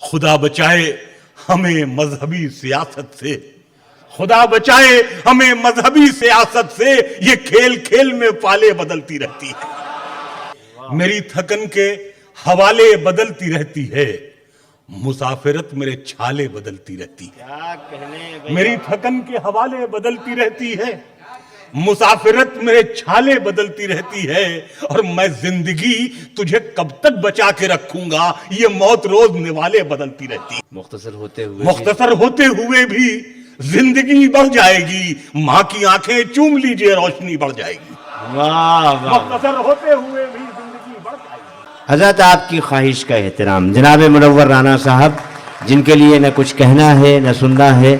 خدا بچائے ہمیں مذہبی سیاست سے، خدا بچائے ہمیں مذہبی سیاست سے، یہ کھیل کھیل میں پالے بدلتی رہتی ہے، میری تھکن کے حوالے بدلتی رہتی ہے، مسافرت میرے چھالے بدلتی رہتی ہے، میری تھکن کے حوالے بدلتی رہتی ہے، مسافرت میرے چھالے بدلتی رہتی ہے، اور میں زندگی تجھے کب تک بچا کے رکھوں گا، یہ موت روز نوالے بدلتی رہتی ہے۔ مختصر ہوتے ہوئے بھی زندگی بڑھ جائے گی، ماں کی آنکھیں چوم لیجئے روشنی بڑھ جائے گی۔ مختصر ہوتے ہوئے بھی زندگی بڑھ جائے گی۔ حضرت آپ کی خواہش کا احترام، جناب منور رانا صاحب جن کے لیے نہ کچھ کہنا ہے نہ سننا ہے۔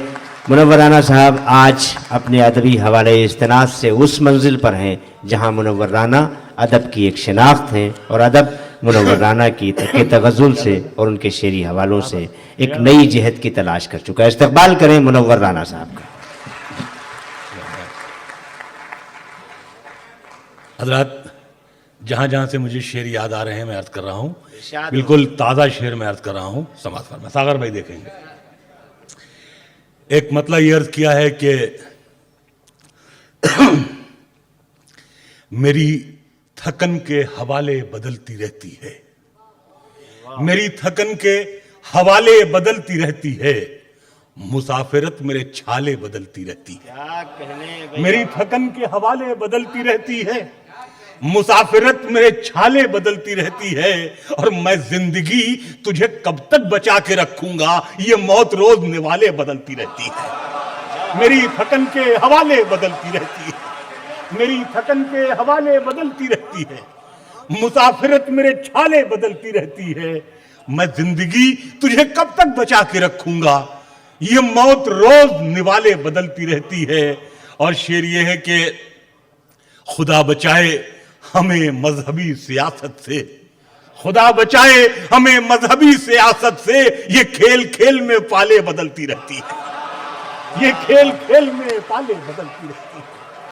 منور رانا صاحب آج اپنے ادبی حوالے استناد سے اس منزل پر ہیں جہاں منور رانا ادب کی ایک شناخت ہے، اور ادب منور رانا کی تغزل سے اور ان کے شعری حوالوں سے ایک نئی جہت کی تلاش کر چکا ہے۔ استقبال کریں منور رانا صاحب کا۔ حضرات، جہاں جہاں سے مجھے شعر یاد آ رہے ہیں میں عرض کر رہا ہوں، بالکل تازہ شعر میں عرض کر رہا ہوں، سماعت فرمائیں، ساغر بھائی دیکھیں گے۔ ایک مطلب یہ عرض کیا ہے کہ میری تھکن کے حوالے بدلتی رہتی ہے، میری تھکن کے حوالے بدلتی رہتی ہے، مسافرت میرے چھالے بدلتی رہتی ہے، میری تھکن کے حوالے بدلتی رہتی ہے، مسافرت میرے چھالے بدلتی رہتی ہے، اور میں زندگی تجھے کب تک بچا کے رکھوں گا، یہ موت روز نوالے بدلتی رہتی ہے، میری تھکن کے حوالے بدلتی رہتی ہے، میری تھکن کے حوالے بدلتی رہتی ہے، مسافرت میرے چھالے بدلتی رہتی ہے، میں زندگی تجھے کب تک بچا کے رکھوں گا، یہ موت روز نوالے بدلتی رہتی ہے۔ اور شعر یہ ہے کہ خدا بچائے ہمیں مذہبی سیاست سے، خدا بچائے ہمیں مذہبی سیاست سے، یہ کھیل کھیل میں پالے بدلتی رہتی ہے، یہ کھیل کھیل میں پالے بدلتی رہتی ہے۔